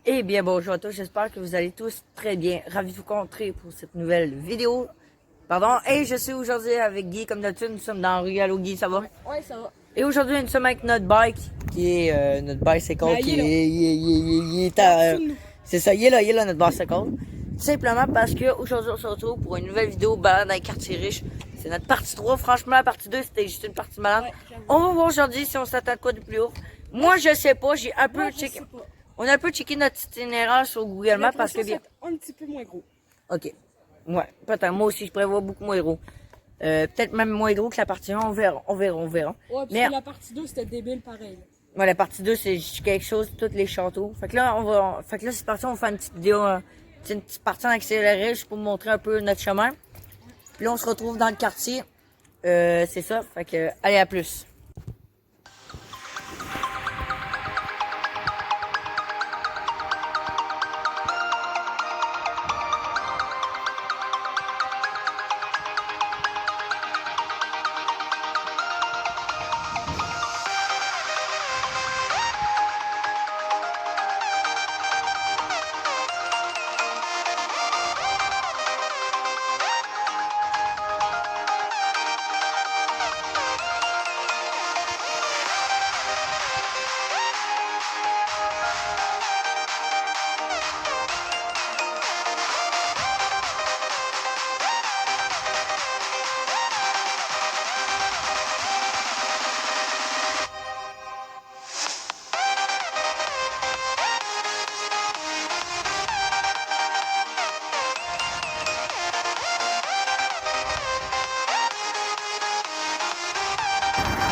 Eh bien, bonjour à tous, j'espère que vous allez tous très bien. Ravi de vous rencontrer pour cette nouvelle vidéo. Pardon, et je suis aujourd'hui avec Guy, comme d'habitude, nous sommes dans Rue Allo. Guy, ça va? Ouais, ça va. Et aujourd'hui, nous sommes avec notre bike, qui est notre bicycle, Ben, qui il est là. est, c'est ça, il est là, notre bicycle. Tout simplement parce que aujourd'hui, on se retrouve pour une nouvelle vidéo balade dans les quartiers riches. C'est notre partie 3, franchement, la partie 2, c'était juste une partie malade. Ouais, On va voir aujourd'hui si on s'attend à quoi de plus haut. Moi, je sais pas, j'ai un peu Moi, je checké. sais pas. On a un peu checké notre itinéraire sur Google Maps parce que bien. Un petit peu moins gros. Ok. Ouais, peut-être. Moi aussi, je prévois beaucoup moins gros. Peut-être même moins gros que la partie 1, on verra. Ouais, parce Mais que la partie 2, c'était débile pareil. ouais, la partie 2, c'est juste quelque chose, tous les châteaux. Fait que là, fait que là, c'est parti, on va faire une petite vidéo, une petite partie en accéléré, juste pour vous montrer un peu notre chemin. Puis là, on se retrouve dans le quartier. C'est ça. Fait que, allez, à plus.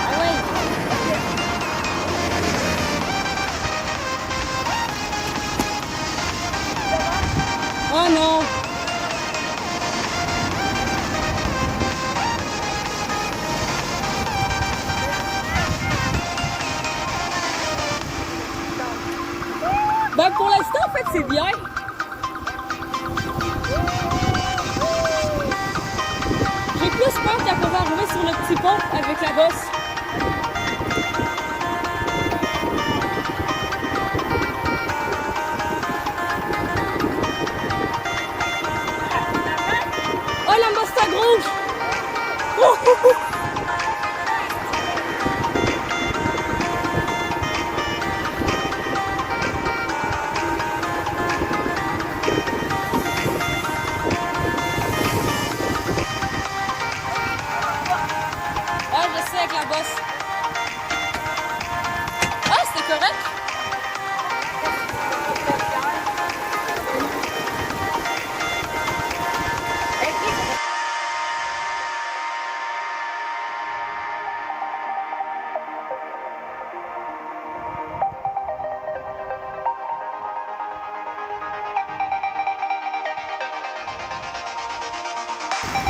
Ah ouais? Oh non! Ben, pour l'instant, en fait, c'est bien. J'ai plus peur quand on va arriver sur le petit pont avec la bosse. Oh, la Mustang rouge! Ah, je sais, avec la bosse. Ah, c'était correct?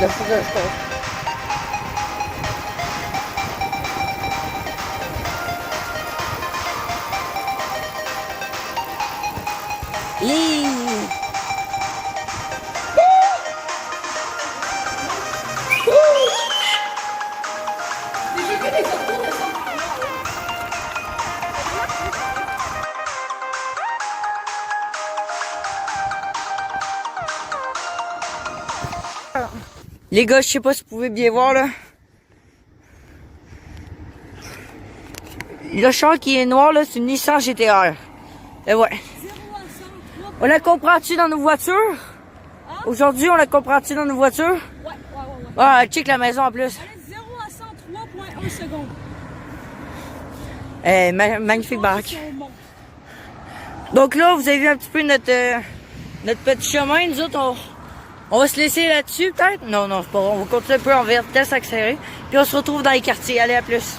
Là, faut que je passe. Hi! Les gars, je sais pas si vous pouvez bien voir là. Le char qui est noir là, c'est une Nissan GT-R. Et ouais. 0 à 100, 3. On la comprend-tu dans nos voitures? Aujourd'hui, on la comprend-tu dans nos voitures? Ouais. Ah, check la maison en plus. Elle est 0 à 100, 3,1 secondes. Magnifique baraque. Si on monte. Donc là, vous avez vu un petit peu notre petit chemin. Nous autres, on va se laisser là-dessus peut-être? Non, c'est pas vrai. On va continuer un peu en vitesse accélérée. Puis on se retrouve dans les quartiers. Allez, à plus.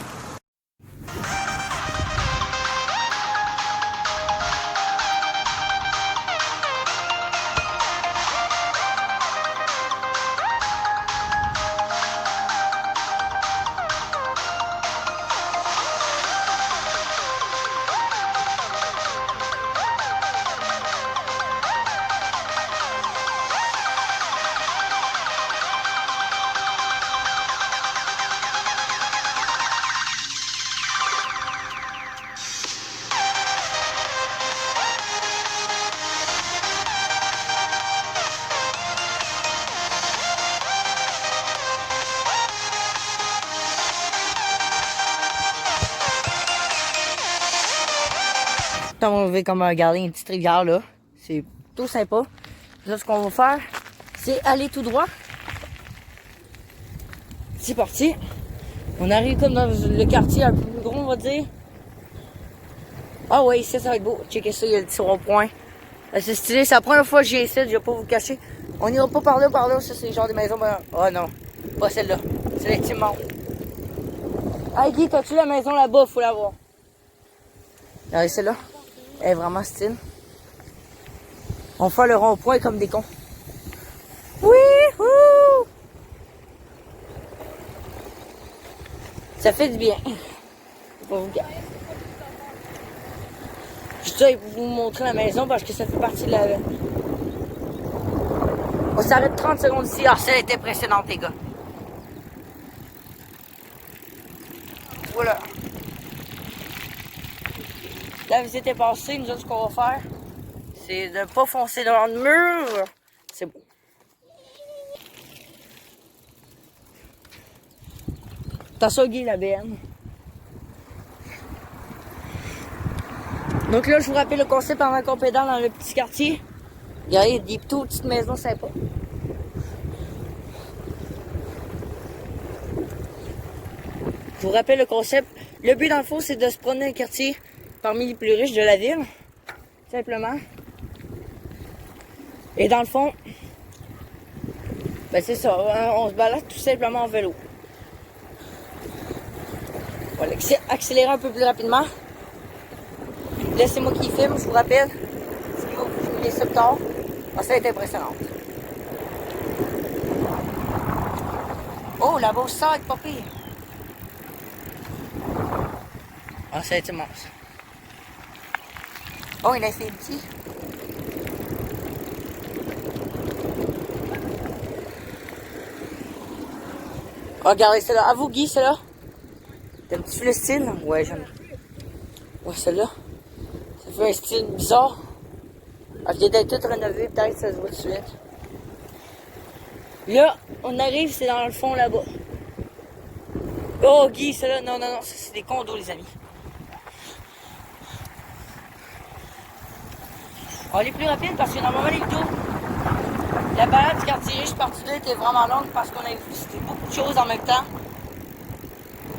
à m'enlever comme regarder une petite rivière là. C'est plutôt sympa. Là, ce qu'on va faire, c'est aller tout droit. C'est parti. On arrive comme dans le quartier un peu plus gros, on va dire. Ah ouais, ici, ça va être beau. Checkez ça, il y a le petit rond-point. C'est stylé, c'est la première fois que j'y ai ici, je vais pas vous cacher. On ira pas par là, ça c'est genre des maisons. Oh non, pas celle-là. Sélectivement. Ah Guy, t'as-tu la maison là-bas? Faut la voir. Regardez celle-là. Elle est vraiment style. On fait le rond-point comme des cons. Oui! Ça fait du bien. Je dois vous montrer la maison parce que ça fait partie de la... On s'arrête 30 secondes ici. Ah, celle était précédente, les gars. Voilà. La visite est passée. Nous autres, ce qu'on va faire, c'est de ne pas foncer dans le mur. C'est beau. T'as ça, Guy, la BN. Donc là, je vous rappelle le concept pendant qu'on pédale dans le petit quartier. Regardez, il y a des toutes petites maisons sympas. Je vous rappelle le concept. Le but, dans le fond, c'est de se promener dans le quartier parmi les plus riches de la ville. Simplement. Et dans le fond, ben c'est ça. On se balade tout simplement en vélo. Voilà, accélérer un peu plus rapidement. Laissez-moi qui filme, je vous rappelle. Si vous filmez ça plus tard, ça a été impressionnant. Oh, la beau sac, pas pire. Ah, ça a été immense. Oh, il a fait petit. Oh, regardez celle-là. À vous, Guy, celle-là. T'aimes-tu le style? Ouais, j'aime. Ouais, celle-là. Ça fait un style bizarre. Elle vient d'être toute rénovée, peut-être, ça se voit tout de suite. Là, on arrive, c'est dans le fond, là-bas. Oh, Guy, celle-là, non, ça, c'est des condos, les amis. On va aller plus rapide parce que normalement, les vidéos, la balade du quartier riche partie 2 était vraiment longue parce qu'on a visité beaucoup de choses en même temps.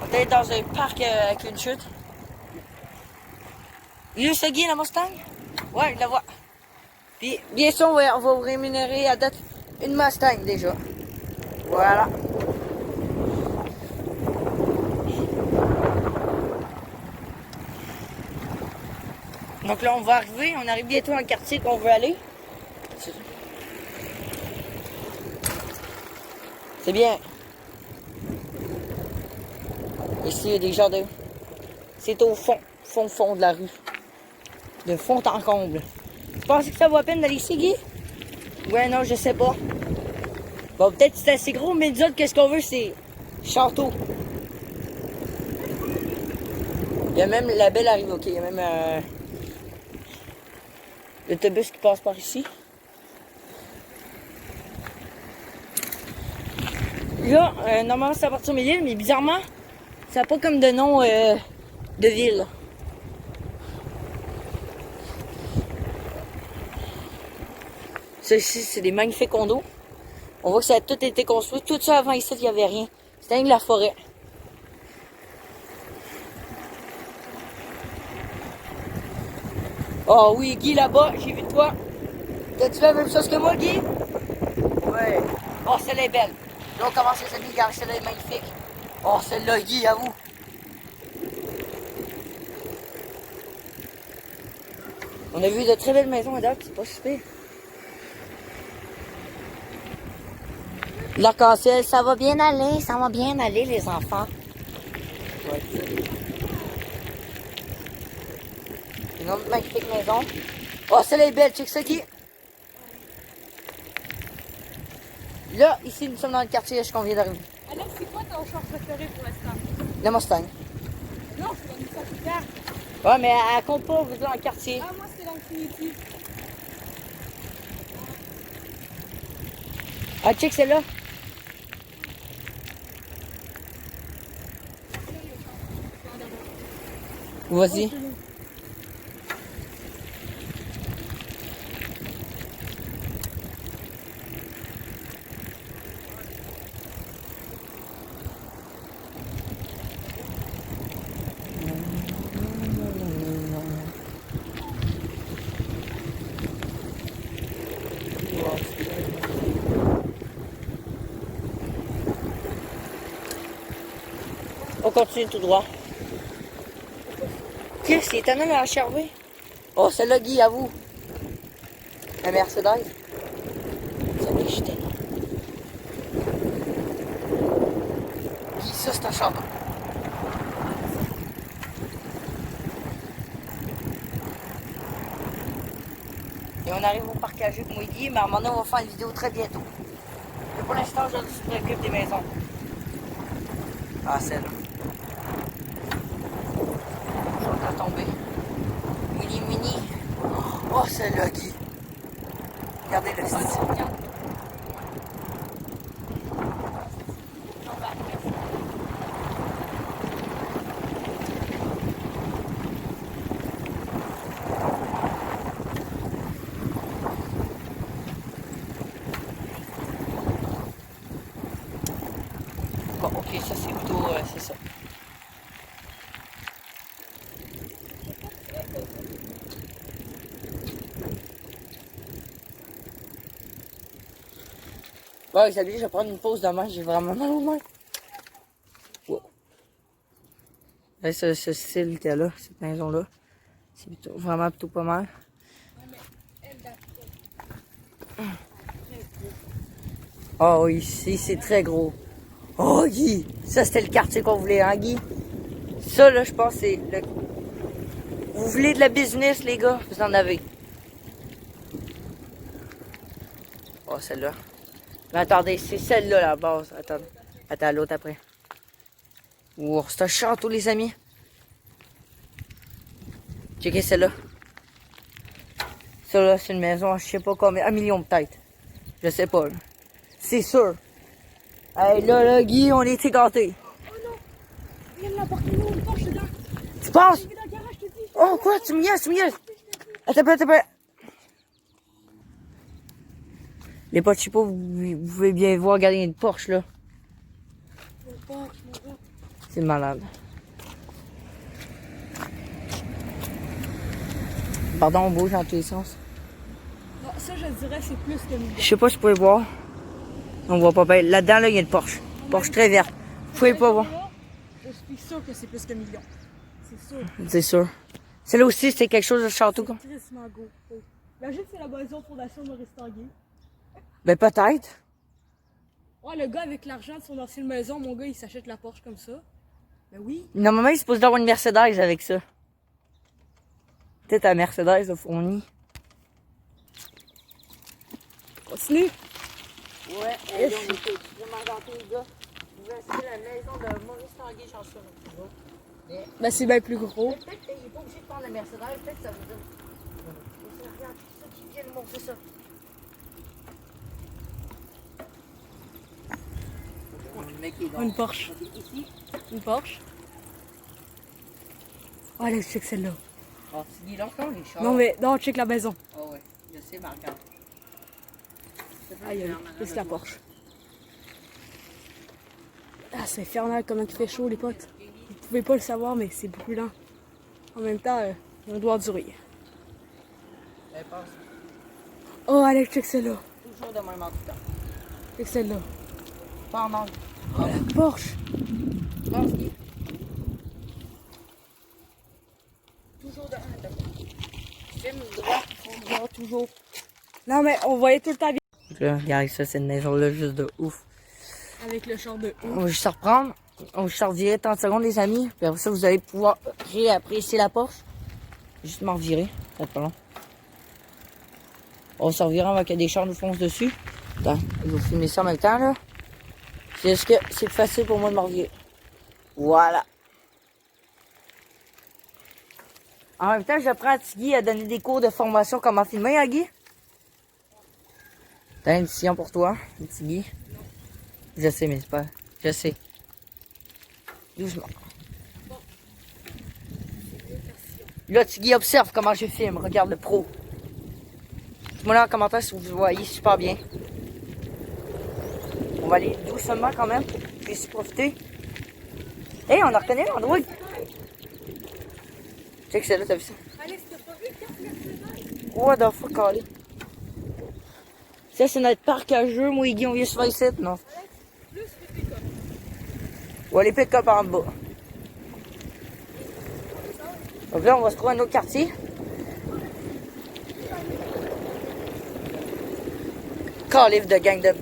On était dans un parc avec une chute. Il y a ce Guy, la Mustang? Ouais, je la vois. Puis, bien sûr, on va vous rémunérer à date une Mustang déjà. Voilà. Donc là, on va arriver. On arrive bientôt dans le quartier qu'on veut aller. C'est bien. Ici, il y a des jardins. C'est au fond de la rue. De fond en comble. Tu penses que ça vaut la peine d'aller ici, Guy? Ouais, non, je sais pas. Bon, peut-être que c'est assez gros, mais nous autres, qu'est-ce qu'on veut, c'est château. Il y a même la belle arrive, ok. Il y a même l'autobus qui passe par ici. Là, normalement, c'est à partir de Mille, mais bizarrement, ça n'a pas comme de nom de ville. Ça ici, c'est des magnifiques condos. On voit que ça a tout été construit. Tout ça avant ici, il n'y avait rien. C'était de la forêt. Oh oui, Guy, là-bas, j'ai vu toi. T'as-tu la même chose que moi, Guy? Ouais. Oh, celle-là est belle. Là, on commence les amis, regarde, celle-là est magnifique. Oh, celle-là, Guy, à vous. On a vu de très belles maisons à date, c'est pas super. L'arc-en-ciel, ça va bien aller, les enfants. Ouais. Une autre magnifique maison. Oh, celle-là est belle, check ça, Guy. Là, ici, nous sommes dans le quartier qu'on vient d'arriver. Alors, c'est quoi ton char préféré pour l'instant? La Mustang. Non, c'est dans Nissan Super. Ouais, mais elle compte pas, vous êtes dans le quartier. Ah, moi, c'est l'Infinity. Ah, check celle-là. Vas-y. On continue tout droit. Qu'est-ce qu'il est tellement à charver? Oh, celle-là, Guy, à vous. La Mercedes. Ça déchitait. Guy, ça, c'est un charbon. Et on arrive au parc à jeux avec moi et Guy, mais à un moment donné, on va faire une vidéo très bientôt. Mais pour l'instant, je m'occupe des maisons. Ah, celle-là. Je vais la tomber. Mini. Oh, celle-là, Guy. Regardez le style. Bon, ok, ça c'est plutôt, c'est ça. Bon, les amis, je vais prendre une pause demain, j'ai vraiment mal aux mains. Wow. Là, ce style qu'il y a là, cette maison-là, c'est vraiment plutôt pas mal. Oh, ici, c'est très gros. Oh, Guy, ça c'était le quartier qu'on voulait, hein, Guy? Ça, là, je pense, c'est le... Vous voulez de la business, les gars? Vous en avez. Oh, celle-là. Mais attendez, c'est celle-là, la base. Attends, l'autre après. Wow, c'est un château, les amis. Checkez celle-là. Celle-là, c'est une maison, je sais pas combien, 1 million peut-être. Je sais pas, là. C'est sûr. Hey, là, Guy, on est gâtés. Oh non! Viens de l'appartement, une Porsche dedans. Tu penses? Dans le garage, je te dis. Oh, quoi? Tu me niaises? Attends, un peu. Les potes, je sais pas, vous pouvez bien voir, regardez, il y a une Porsche, là. Une Porsche, mon gars. C'est malade. Pardon, on bouge dans tous les sens. Bon, ça, je dirais, c'est plus que million. Je sais pas si vous pouvez voir. On voit pas bien. Là-dedans, là, il y a une Porsche. Porsche très verte. Vous pouvez pas voir. Je suis sûr que c'est plus que million. C'est sûr. C'est sûr. Celle-là aussi, c'était quelque chose de château, quoi. C'est tristement gros. Imagine que c'est la maison fondation de Maurice Tanguay. Ben, peut-être. Ouais, le gars avec l'argent de son ancienne maison, mon gars, il s'achète la Porsche comme ça. Ben oui. Normalement, il est supposé d'avoir une Mercedes avec ça. Peut-être la Mercedes a fourni. Continue. Ouais, et là, on était vraiment gâtés, les gars. Vous pouvez acheter la maison de Maurice Tanguay, j'en suis toujours. Ben c'est bien plus gros. Peut-être qu'il n'est pas obligé de prendre la Mercedes, peut-être que ça vous donne. Regarde, c'est ça qui vient de montrer ça. Une Porsche. Ici. Une Porsche. Oh, allez, check celle-là. Oh, tu dis là encore les chars. Non, mais non, check la maison. Oh, ouais, je sais, mais regarde. Aïe, aïe, plus la Porsche. Ah, c'est infernal comment il fait chaud, les potes. Vous pouvez pas le savoir, mais c'est brûlant. En même temps, on doit endurer. Oh, allez, check celle-là. Toujours de même en tout temps. Check celle-là. Pas en manque. Oh, la Porsche. Toujours de même. Filme droit, on voit toujours. Non, mais on voyait tout le temps bien. Là, regarde ça, c'est une maison-là juste de ouf. Avec le char de haut. On va juste se reprendre. On va juste se revirer 30 secondes, les amis. Puis après ça, vous allez pouvoir réapprécier la Porsche. Juste m'en revirer. Ça va être pas long. On va se revirer avant que des chars nous foncent dessus. Attends, je vais vous filmer ça en même temps, là. C'est juste que c'est facile pour moi de m'en revirer. Voilà. En même temps, j'apprends à Tigui à donner des cours de formation comment filmer, hein, Guy? T'as une mission pour toi, Tigui? Je sais, mais c'est pas... Je sais. Doucement. Là, Tigui observe comment je filme. Regarde le pro. Dites-moi là en commentaire si vous voyez super bien. On va aller doucement quand même. Je vais essayer de profiter. Hey, on a reconnu l'endroit. Check celle-là, t'as vu ça? What the fuck, allez. Ça, c'est notre parc à jeux. Moi et Guy, on vient souvent ici, non? Ouais, les pick-up en bas. Donc là, on va se trouver un autre quartier. Calife de gang de...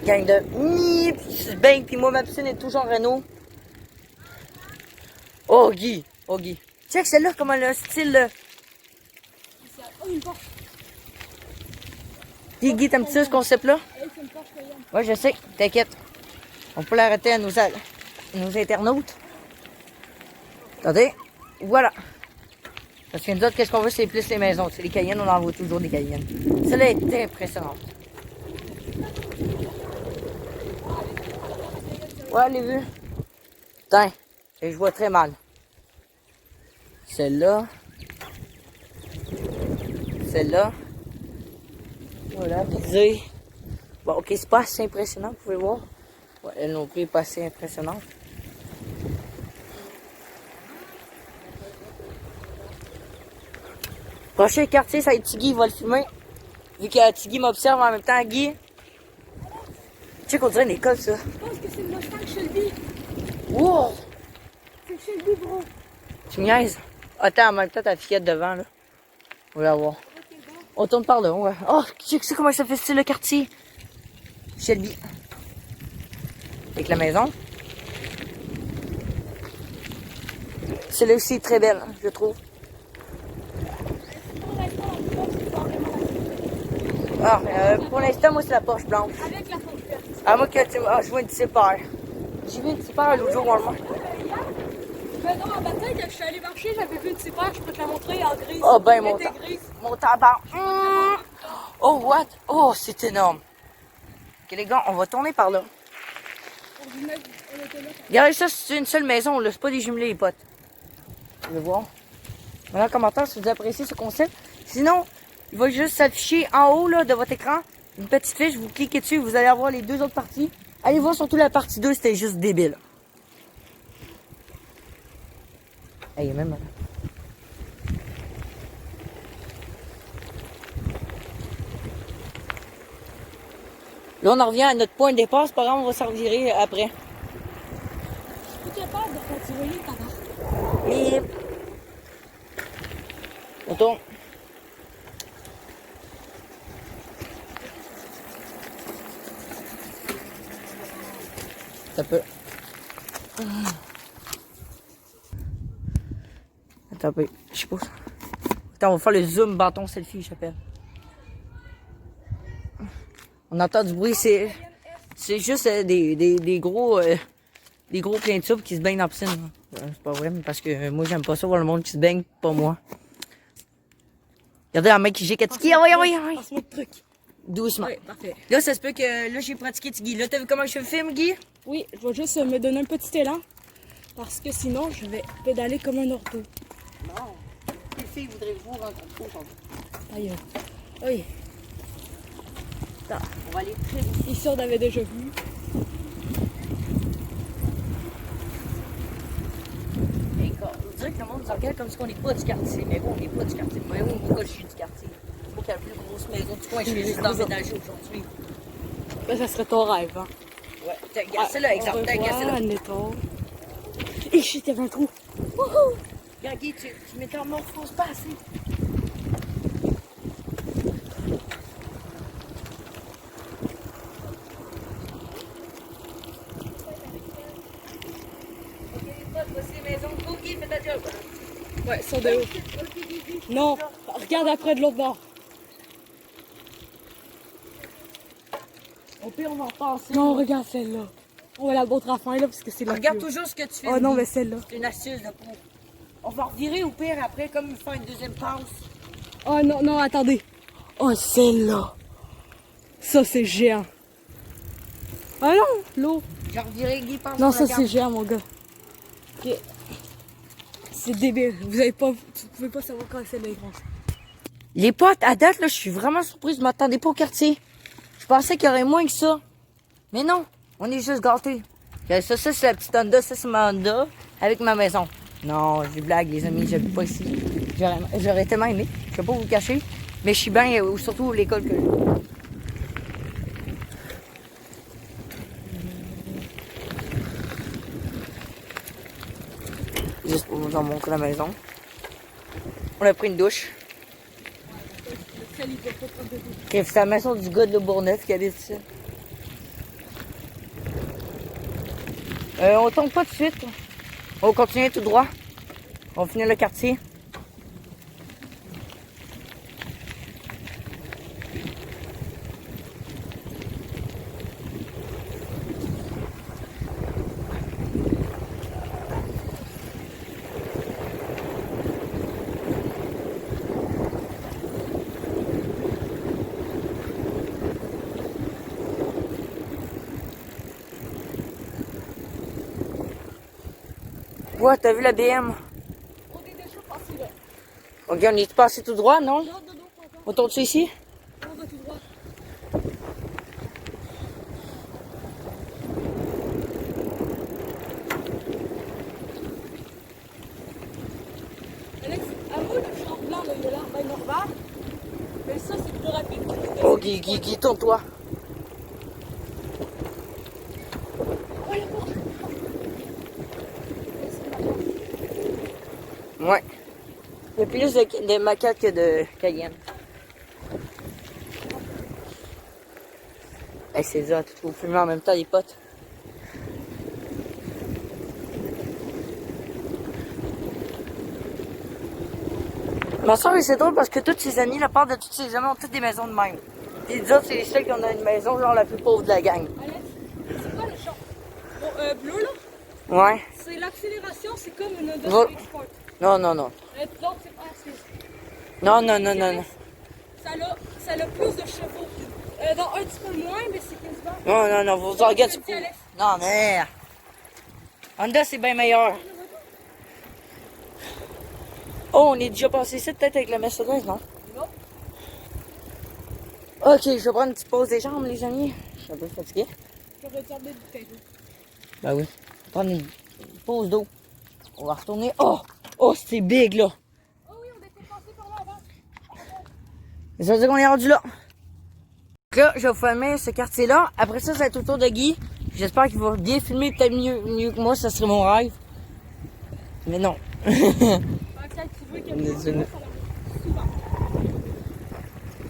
Gang de... Puis je se baigne, puis moi, ma piscine est toujours en Renault. Oh, Guy. Oh, Guy. Check celle-là, comment le style... Oh, une porte. Guy, t'aimes-tu ça, ce concept-là? C'est une porte, Ouais, je sais. T'inquiète. On peut l'arrêter à nos internautes. Attendez. Voilà. Parce que nous autres, qu'est-ce qu'on veut, c'est plus les maisons. C'est les Cayennes, on en voit toujours des Cayennes. Celle-là est impressionnante. Ouais, les vues. Putain, et je vois très mal. Celle-là. Celle-là. Voilà, visée. Bon, ok, c'est pas assez impressionnant, vous pouvez voir. Ouais, elle non plus est pas assez impressionnante. Prochain quartier, ça va être Tiggy, il va le filmer. Vu que Tiggy m'observe en même temps, Guy. Tu sais qu'on dirait une école, ça. Je pense que c'est le Mustang Shelby. Wow! C'est Shelby, bro. Tu me niaises? Attends, en même temps, ta fillette devant, là. On va la voir. On tourne par là, ouais. Oh, tu sais comment ça fait style, le quartier? Shelby. Avec la maison. Celle-là aussi est très belle, je trouve. Ah, pour l'instant, moi, c'est la Porsche blanche. Avec la porte verte. Ah, moi, je vois une super. J'ai vu une super l'autre jour, moi. Ben non, à matin, quand je suis allée marcher, j'avais vu une super, je peux te la montrer en grise. Oh, ben, Elle était grise. mon tabac. Oh, what? Oh, c'est énorme. Ok, les gars, on va tourner par là. Regardez ça, c'est une seule maison, là. C'est pas des jumelés, les potes. Vous allez voir. Voilà en commentaire si vous appréciez ce concept. Sinon, il va juste s'afficher en haut là, de votre écran une petite fiche. Vous cliquez dessus, vous allez avoir les deux autres parties. Allez voir surtout la partie 2, c'était juste débile. Hey, il y a même... Là, on en revient à notre point de départ. C'est pas grave, on va s'en revirer après. Je suis capable de continuer ta marque. Et... on tourne. Ça peut. Attends un peu. Je sais pas. Attends, on va faire le zoom bâton selfie, j'appelle. On entend du bruit, c'est juste des gros pleins de soupe qui se baignent dans la piscine. C'est pas vrai, mais parce que moi j'aime pas ça voir le monde qui se baigne, pas moi. Regardez un mec qui gicle à Tiki. Ah oui. Passe-moi le truc. Doucement. Oui, parfait. Là, ça se peut que là j'ai pratiqué Tiki. Là, t'as vu comment je filme, Guy? Oui, je vais juste me donner un petit élan. Parce que sinon, je vais pédaler comme un orteau. Non. Les filles voudraient vous rencontrer aujourd'hui. Aïe. Oui. On va aller très vite. Ici, on avait déjà vu. On dirait que le monde nous regarde comme si on n'est pas du quartier. Mais bon, on n'est pas du quartier. Mais bon, pourquoi je suis du quartier? C'est moi qui a la plus grosse maison du coin. Je suis juste d'emménager aujourd'hui. Ben, ça serait ton rêve, hein. Ouais, t'as regarde celle-là, exemple. T'as regarde celle-là. Admettons. Et shit, il y avait un trou. Wouhou! Regarde, Guy, tu métamorphoses pas assez. Voici les maisons. Go, Guy, fais ta job. Ouais, sur de haut. Non, regarde après de l'autre bord. Au pire, on va repasser. Non, regarde celle-là. On va la montrer à la fin, là, parce que c'est la Regarde plus haut. toujours ce que tu fais. Oh non, Guy. mais celle-là. C'est une astuce de pro. On va revirer au pire après, comme faire une deuxième passe. Oh non, attendez. Oh, celle-là. Ça, c'est géant. Ah non, l'eau. Je revirer, Guy, passe Non, sur ça, la c'est carte. géant, mon gars. Ok. C'est débile. Vous pouvez pas savoir quand celle-là est grande. Les potes, à date, là, je suis vraiment surprise. Je m'attendais pas au quartier. Je pensais qu'il y aurait moins que ça. Mais non, on est juste gâtés. Ça, c'est la petite Honda. Ça, c'est ma Honda avec ma maison. Non, je blague, les amis. J'habite pas ici. J'aurais tellement aimé. Je vais pas vous le cacher. Mais je suis bien, surtout l'école que j'ai. Juste pour vous en montrer la maison. On a pris une douche. C'est la maison du gars de Le Bourneuf qui habite ici. On tombe pas tout de suite. On va continuer tout droit. On va finir le quartier. Ouais, t'as vu la BM? On est déjà passé là. Ok, on est passé tout droit, non? Non. On tourne ici? On va tout droit. Alex, avoue le champ blanc, là, il est là, ben normal. Mais ça, c'est plus rapide. Oh, Guy, tourne-toi. Ouais. Il y a plus de maquettes que de Cayenne. Hey, c'est ça, tu faut fumer en même temps, les potes. Ma soeur, c'est drôle parce que toutes ses amies, la part de toutes ses amies ont toutes des maisons de même. Et les autres, c'est les seuls qui ont une maison, genre la plus pauvre de la gang. Alex, c'est quoi le champ? Bon, bleu là? Ouais. C'est l'accélération, c'est comme une Honda Vol- Civic Sport. Non. L'autre, c'est pas assez. Non. Ça a plus de chevaux. Dans un petit peu moins, mais c'est quasiment. Non, vous en regardez. Merci, Alex. Non, mais. Honda, c'est bien meilleur. Oh, on est déjà passé ici, peut-être avec la Mercedes, non? Non. Ok, je vais prendre une petite pause des jambes, les amis. Je suis un peu fatigué. Je vais regarder des bouteilles d'eau. Ben oui. Prendre une pause d'eau. On va retourner. Oh, c'est big, là. Oh oui, on était passé par là avant. Ça veut dire qu'on est rendu là. Donc là, je vais vous filmer ce quartier-là. Après ça, ça va être au tour de Guy. J'espère qu'il va bien filmer, peut-être mieux que moi. Ça serait mon rêve. Mais non. Désolé.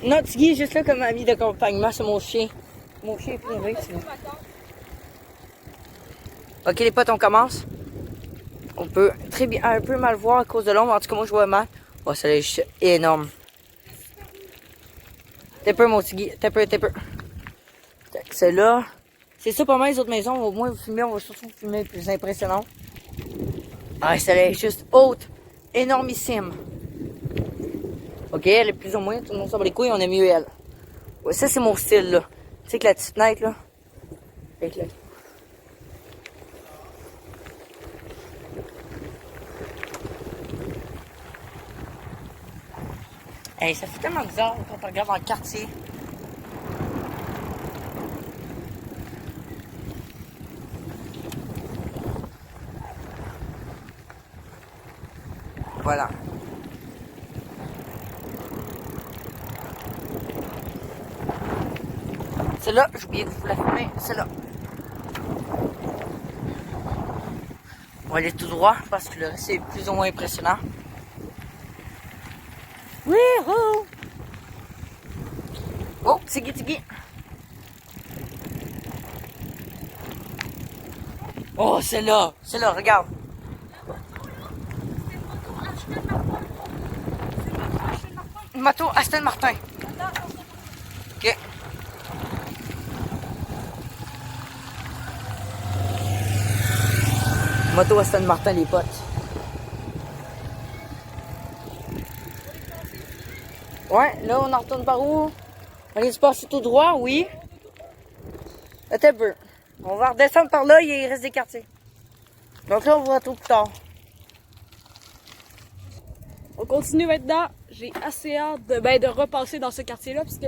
Non, Tiggy est juste là comme ami d'accompagnement. C'est mon chien. Mon chien est privé. Ok, les potes, on commence. On peut très bien, un peu mal voir à cause de l'ombre. En tout cas, moi, je vois mal. Oh, ça est juste énorme. T'es peu, mon Tiggy. T'es peu. C'est là. C'est ça, pas mal les autres maisons. Au moins, vous filmez, on va surtout filmer plus impressionnant. Ah, celle est juste haute. Énormissime. Ok, elle est plus ou moins. Tout le monde s'en bat les couilles, on aime mieux elle. Ouais, ça, c'est mon style, là. Tu sais que la petite fenêtre, là. Avec là. Hey, ça fait tellement bizarre quand on regarde dans le quartier. Voilà. Celle-là, j'ai oublié de vous la filmer. Celle-là. On va aller tout droit parce que le reste est plus ou moins impressionnant. Wouhou! Oh, Tiggy. Oh, celle-là, regarde. Moto Aston Martin. Ok. Moto Aston Martin, les potes. Ouais, là, on en retourne par où? On est passé tout droit, oui. Attends un peu. On va redescendre par là, il reste des quartiers. Donc là, on va tout plus tard. On continue maintenant. J'ai assez hâte de repasser dans ce quartier-là, parce que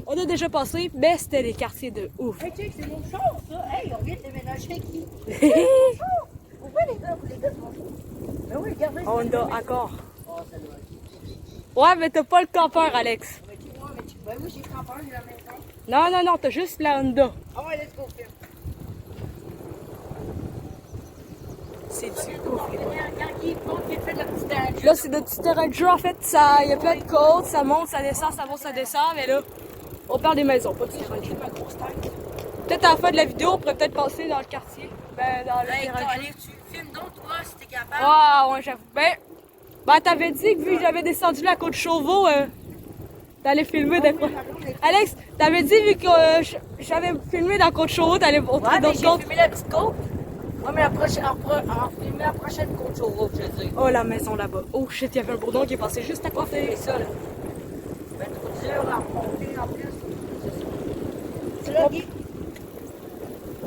on a déjà passé, mais c'était les quartiers de ouf. Hey, check, c'est mon char, ça. Hey, on vient de déménager qui? Pourquoi les gars sont chauds? Ben oui, regardez. On a encore. Oh, ça doit être. Ouais, mais t'as pas le campeur, Alex. Ben oui, j'ai campeur, j'ai la maison. Non, t'as juste la Honda. Ah ouais, let's go, film. C'est du Là, Là, c'est notre petit terrain de jeu. En fait, il y a plein de côtes. Ça monte, ça descend, ça monte, ça descend. Mais là, on parle des maisons, pas du terrain de jeu. Peut-être à la fin de la vidéo, on pourrait peut-être passer dans le quartier. Ben, dans le terrain de jeu. tu filmes donc, toi, si t'es capable. Ah, ouais, j'avoue. Ben, t'avais dit que vu que j'avais descendu la côte Chauveau, t'allais filmer des fois. Alex, t'avais dit vu que j'avais filmé dans la côte Chauveau, t'allais montrer Ouais, mais d'autres j'ai côtes. filmé la petite côte. Ouais, mais filmer la prochaine côte Chauveau, je veux dire. Oh, la maison là-bas. Oh shit, il y avait un bourdon qui est passé juste à côté. C'est ça, là. Ben, trop dur à remonter en plus. C'est là, Guy?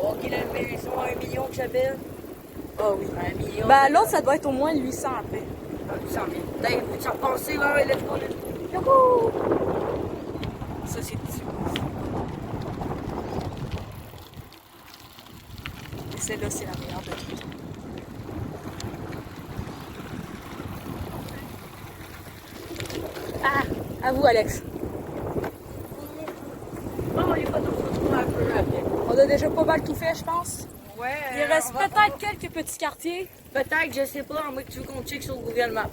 Oh, Guy, la maison à 1 million que j'avais. Oh oui, 1 million. Ben, l'autre, ça doit être au moins 800 après. 100 000. Dave, peux-tu repasser, là? Ouais, let's go, let's go. Youhou! Ça, c'est dessus. Et celle-là, c'est la meilleure de toutes. Ah! À vous, Alex. Oh, il faut nous retrouver un peu après. On a déjà pas mal tout fait, je pense. Ouais. Il reste peut-être quelques petits quartiers. Peut-être, je sais pas, à moins que tu veux qu'on check sur Google Maps.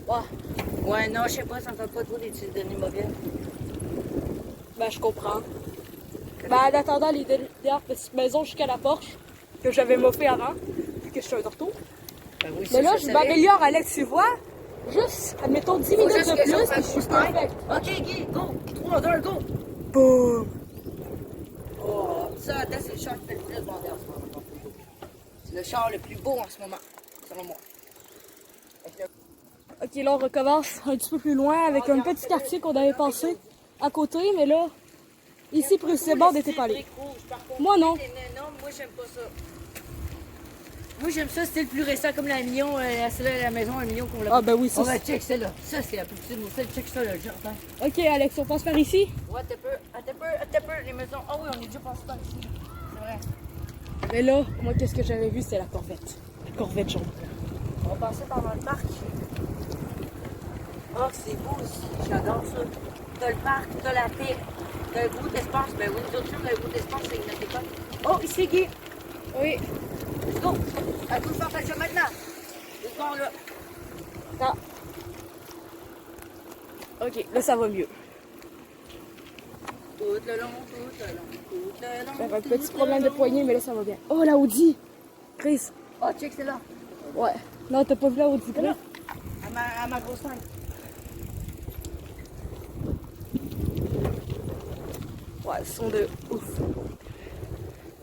Ah, Ouais, non, je sais pas, ça me fait pas trop d'études de l'immobilier. ben, je comprends. Ben, en attendant les dernières petites maisons jusqu'à la Porsche, que j'avais moffé avant, vu que je suis un torto. Ben oui, Mais là, ça, je savais. m'améliore, Alex, tu vois. Juste, admettons, 10 Faut minutes juste de que plus, j'en et fasse je suis un coup de perfect. Ok, Guy, go! 3, 2, go! Boum! Oh, ça, attends, c'est le char qui fait le plus bandé en ce moment. C'est le char le plus beau en ce moment, selon moi. Ok, là, on recommence un petit peu plus loin avec un petit quartier qu'on avait passé à côté, mais là, ici, précisément, on n'était pas allé. Moi, non. Non, moi, j'aime pas ça. Moi, j'aime ça, c'était le plus récent, comme la million, la maison, 1 million qu'on l'a. Ah, ben oui, ça. On va check celle-là. Ça, c'est la plus petite. Moi, check ça, le jardin. Ok, Alex, on passe par ici. Ouais, t'es peu, les maisons. Ah oui, on est déjà passé par ici. C'est vrai. Mais là, moi, qu'est-ce que j'avais vu, c'est la Corvette. La Corvette jaune. On va passer par le parc. Oh, c'est beau aussi. J'adore ça. T'as le parc, t'as la paix, t'as le bout d'espace. Ben oui, nous autres, le bout d'espace, c'est une école. Oh, ici, Guy. Oui. Let's go. À tout faire ta job maintenant. Let's go, là. Ah. Ok, là, ça va mieux. Tout le long, tout le long, tout le long. J'avais un petit problème de poignée, mais là, ça va bien. Oh, la Audi! Chris. Oh, check, c'est là. Ouais. Non, t'as pas vu la Audi, Chris? Là. À ma grosse femme. Ouais, ils sont de ouf.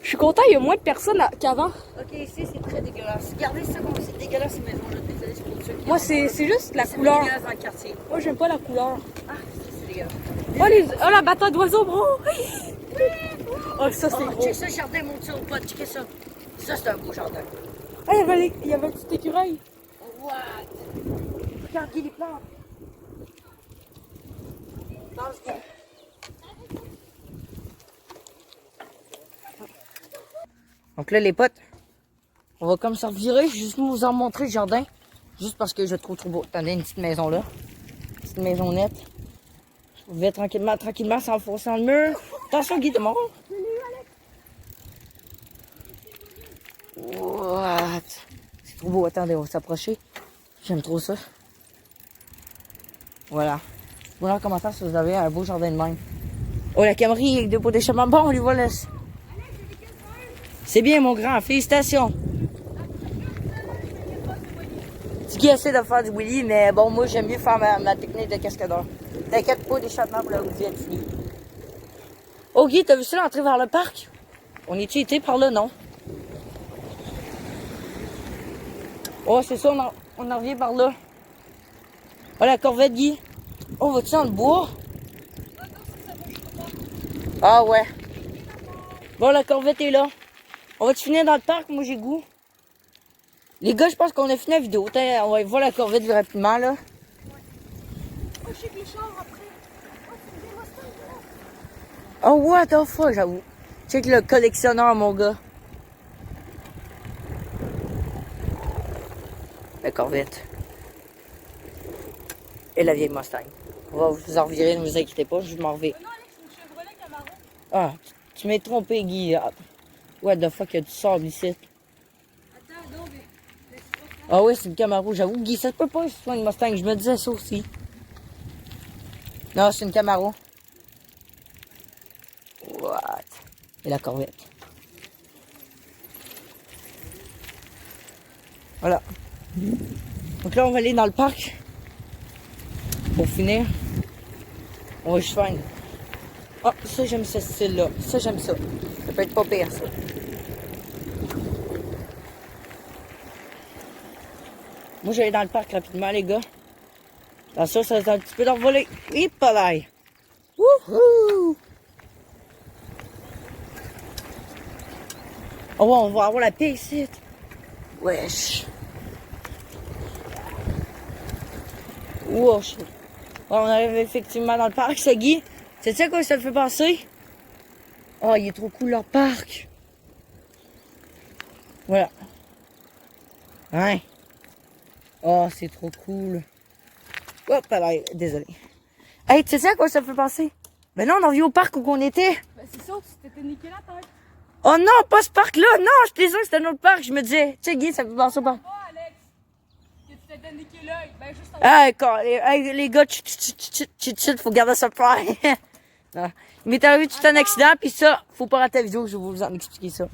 Je suis content, il y a moins de personnes qu'avant. Ok, ici, c'est très dégueulasse. Regardez ça, comme c'est dégueulasse, ces maisons-là. Désolé, c'est pour ceux qui Moi, en c'est parlent. juste la C'est couleur. dégueulasse dans le quartier. Moi, j'aime pas la couleur. Ah, c'est dégueulasse. Oh, la bataille d'oiseaux, bro! Oh, ça, c'est Oh, gros. check ça, jardin, mon petit pote. Check ça. Ça, c'est un beau jardin. Ah, il y avait un petit écureuil. What? Regarde, Guy, les plantes. Passe, Guy. Donc là, les potes, on va comme ça revirer. Je vais juste vous en montrer le jardin. Juste parce que je le trouve trop beau. Attendez, une petite maison là. Une petite maison nette. Je vais tranquillement s'enfoncer dans le mur. Attention, Guy, t'es mort. What? C'est trop beau. Attendez, on va s'approcher. J'aime trop ça. Voilà. Vous en commentaire si vous avez un beau jardin de même. Oh, la Camry avec deux pots d'échappement. Bon, on lui voit là. C'est bien, mon grand. Félicitations. C'est qui essaie de faire du wheelie, mais bon, moi, j'aime mieux faire ma technique de cascadeur. T'inquiète pas, d'échappement pour la route vient de finir. Oh, Guy, t'as vu ça l'entrée vers le parc? On est-tu été par là, non? Oh, c'est ça, on en revient par là. Oh, la Corvette, Guy. Oh, va-tu dans le bois? Ah, ouais. Bon, la Corvette est là. On va-tu finir dans le parc? Moi, j'ai goût. Les gars, je pense qu'on a fini la vidéo. Attends, on va voir la Corvette rapidement, là. Oh, je sais que les chars après. Oh, what the fuck, j'avoue. Check le collectionneur, mon gars. La Corvette. Et la vieille Mustang. On va vous en revirer, ne vous inquiétez pas, je m'en reviens. Non, Alex, c'est une Chevrolet Camaro. Ah, tu m'es trompé, Guy. Ah, what the fuck, il y a du sable ici. Attends, non, mais. Ah oui, c'est une Camaro. J'avoue, Guy, ça se peut pas que ce soit une Mustang. Je me disais ça aussi. Non, c'est une Camaro. What? Et la Corvette. Voilà. Donc là, on va aller dans le parc. Pour finir. On va juste faire une... Ah, ça, j'aime ce style-là. Ça, j'aime ça. Ça peut être pas pire, ça. Moi, j'allais dans le parc rapidement, les gars. Attention, ça va un petit peu d'envoler. Hip là. Wouhou! Oh, ouais, on va avoir la paix ici. Wesh. Wesh. On arrive effectivement dans le parc, c'est Guy. C'est ça quoi ça te fait penser? Oh, il est trop cool leur parc. Voilà. Hein? Oh, c'est trop cool. Hop, là, désolé. Hey, tu sais à quoi ça me fait penser? Ben non, on en vient au parc où on était. Ben c'est ça, tu t'étais niqué la tête. Oh non, pas ce parc-là. Non, je t'ai sûr que c'était un autre parc. Je me disais, tu sais, Guy, ça me fait penser au parc. Oh, Alex, que tu t'étais niqué l'œil. Ben juste Hey, les gars, faut garder ça prêt. Non. Il m'est arrivé tout un accident, puis ça, faut pas rater la vidéo, je vais vous en expliquer ça.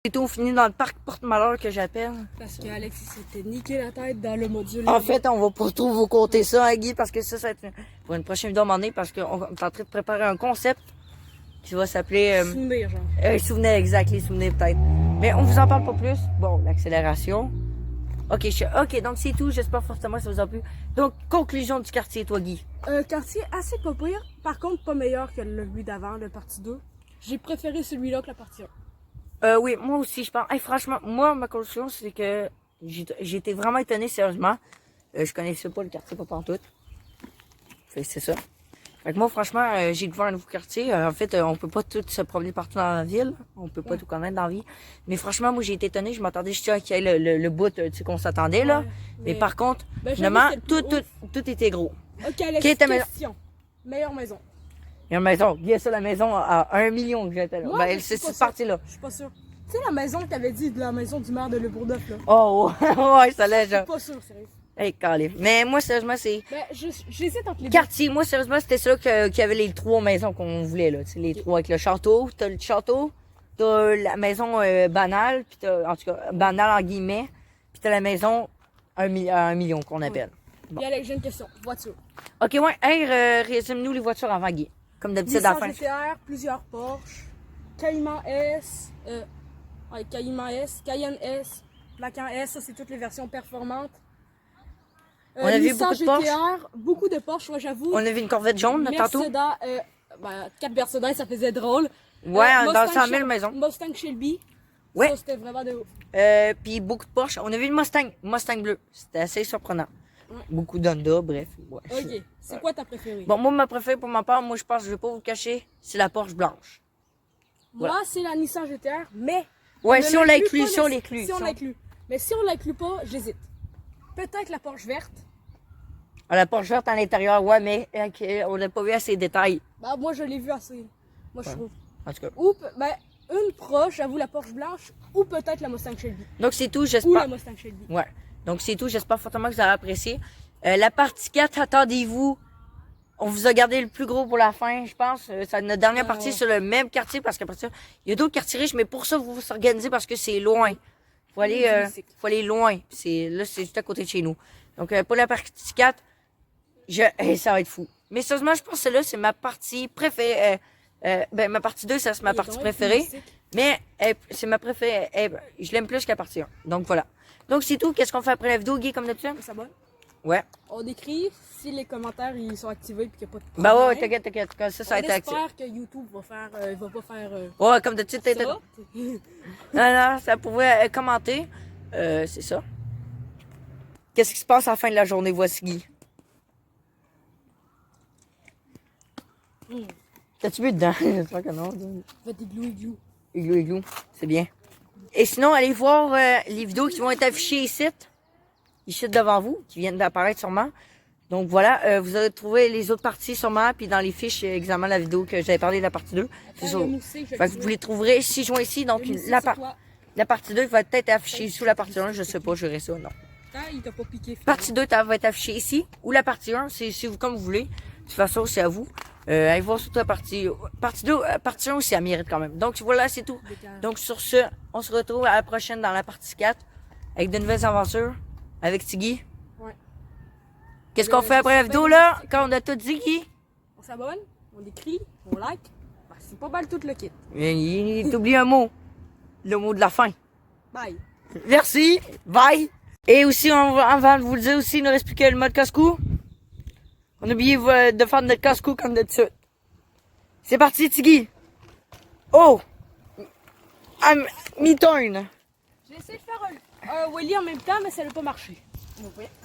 C'est tout fini dans le parc porte-malheur que j'appelle. parce qu'Alex il s'était niqué la tête dans le module. En fait, on va pas trop vous compter ça, hein, Guy, parce que ça va être pour une prochaine vidéo à un moment donné, parce qu'on est en train de préparer un concept qui va s'appeler... souvenir, genre. souvenirs, exact, les souvenirs peut-être. Mais on vous en parle pas plus. Bon, l'accélération. Ok, ok, donc c'est tout. J'espère fortement que ça vous a plu. Donc, conclusion du quartier, toi, Guy. Quartier assez pas pire, par contre pas meilleur que le lui d'avant, le partie 2. J'ai préféré celui-là que la partie 1. Oui, moi aussi, je pense. Hey, franchement, moi, ma conclusion, c'est que j'ai été vraiment étonné, sérieusement. Je connaissais pas le quartier, pas pantoute. C'est ça. Fait que moi, franchement, j'ai découvert un nouveau quartier. En fait, on peut pas tout se promener partout dans la ville. On peut pas tout connaître dans la vie. Mais franchement, moi, j'ai été étonné. Je m'attendais juste à qu'il y ait le bout, tu sais, qu'on s'attendait, là. Ouais, mais mais- par contre, Ben, finalement, j'avoue que c'est le tout était gros. Ok, Alex, Qui est ta maison? question. Meilleure maison. Il y a une maison. Bien sûr, la maison à 1 million que j'étais là. Moi, Ben, je c'est suis pas cette sûre. partie-là. Je suis pas sûre. Tu sais la maison que t'avais dit de la maison du maire de Le Bourgneuf, là? Oh, ouais, ça l'est, Je suis genre. pas sûre, sérieux. Hey, calé. Mais moi, sérieusement, c'est... Ben, j'hésite entre les deux. Quartier, moi, sérieusement, c'était ça qu'il y avait les 3 maisons qu'on voulait, là. Tu sais, les 3 avec le château. T'as le château, t'as la maison banale, puis t'as, en tout cas, banale en guillemets, puis t'as la maison à 1 million qu'on appelle. Bon. Et Alex, j'ai une question. Voiture. Ok, ouais. Hey, résume-nous les voitures avant, Guy. Comme d'habitude, à la Nissan fin. GTR, plusieurs Porsche, Cayman S, Cayenne S, Macan S, ça c'est toutes les versions performantes. On a vu Nissan beaucoup de Porsche. GTR, beaucoup de Porsche, ouais, j'avoue. On a vu une Corvette jaune, tantôt. Mercedes, 4 Mercedes, ça faisait drôle. Ouais, dans Mustang 100 000 maisons. Mustang Shelby. Ouais. Ça, c'était vraiment de ouf. Puis beaucoup de Porsche. On a vu une Mustang bleu. C'était assez surprenant. Ouais. Beaucoup d'Honda, bref. Ouais. Ok, c'est quoi ta préférée? Bon, moi, ma préférée pour ma part, moi, je pense, je vais pas vous le cacher, c'est la Porsche blanche. Moi, c'est la Nissan GTR, mais... Ouais, ne si on l'inclut, pas, si on mais- l'inclut. Si on l'inclut. Mais si on l'inclut pas, j'hésite. Peut-être la Porsche verte. Ah, la Porsche verte à l'intérieur, ouais, mais on n'a pas vu assez de détails. Bah, moi, je l'ai vu assez. Moi, je Ouais. trouve. En tout cas. Ou, une proche, j'avoue, la Porsche blanche, ou peut-être la Mustang Shelby. Donc, c'est tout, Ou j'espère. la Mustang Shelby. Ouais. Donc, c'est tout. J'espère fortement que vous avez apprécié. La partie 4, attendez-vous. On vous a gardé le plus gros pour la fin, je pense. C'est notre dernière Ah, partie ouais. sur le même quartier parce qu'après ça, il y a d'autres quartiers riches, mais pour ça, vous vous organisez parce que c'est loin. Faut aller loin. Là, c'est juste à côté de chez nous. Donc, pour la partie 4, ça va être fou. Mais sérieusement, je pense que celle-là, c'est ma partie préférée. Ma partie 2, ça, c'est ma partie préférée. Mais c'est ma préférée. Je l'aime plus que la partie 1. Donc, voilà. Donc, c'est tout. Qu'est-ce qu'on fait après la vidéo, Guy, comme d'habitude? Ça va? Ouais. On décrit si les commentaires ils sont activés et qu'il n'y a pas de Bah problème. ouais, t'inquiète. Ça a été actif. On espère que YouTube va faire, va pas faire Ouais, comme d'habitude, t'es... ça. Non, ça pourrait commenter. C'est ça. Qu'est-ce qui se passe à la fin de la journée, voici Guy? T'as-tu bu dedans? J'espère que non. Faites des glou. Igloo. C'est bien. Et sinon, allez voir les vidéos qui vont être affichées ici devant vous, qui viennent d'apparaître sûrement. Donc voilà, vous allez trouver les autres parties sûrement, puis dans les fiches, examen la vidéo que j'avais parlé de la partie 2. C'est sûr. Fait que vous les trouverez 6 juin ici, donc La partie 2 va peut-être afficher sous la partie 1, je sais pas, je verrai ça, non. Il t'a pas piqué. Partie 2 va être affichée ici, ou la partie 1, c'est comme vous voulez. De toute façon, c'est à vous. Allez voir surtout la partie 2, partie 1 aussi, elle mérite quand même. Donc voilà, c'est tout. Donc sur ce, on se retrouve à la prochaine dans la partie 4, avec de nouvelles aventures, avec Tiggy. Ouais. Qu'est-ce qu'on fait après la vidéo, là, quand on a tout dit, Guy? On s'abonne, on écrit, on like. Ben, c'est pas mal tout le kit. Il t'oublie un mot. Le mot de la fin. Bye. Merci. Bye. Et aussi, avant de vous le dire aussi, il ne reste plus que le mode casse-cou. On a oublié de faire notre casse-cou comme d'habitude. C'est parti, Tiggy. Oh. Me-turn. J'ai essayé de faire un wheelie en même temps, mais ça n'a pas marché.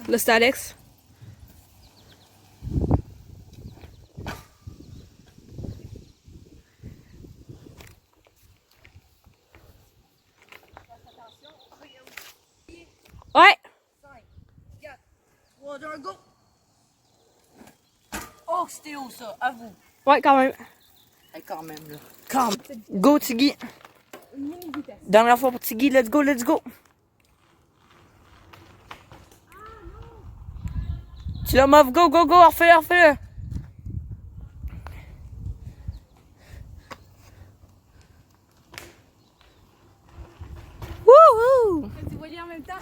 Là, c'est Alex. Ouais. 5, 4, 3, 2, 1, go! Oh, c'était haut ça, à vous. Ouais, quand même. Hey, quand même, là. Quand même. Go, Tiggy. Une mini vitesse. Dernière fois pour Tiggy, let's go, let's go. Tu l'as, Mauve, go, go, go, refais-le, refais-le. Wouhou! Tu wheelie en même temps.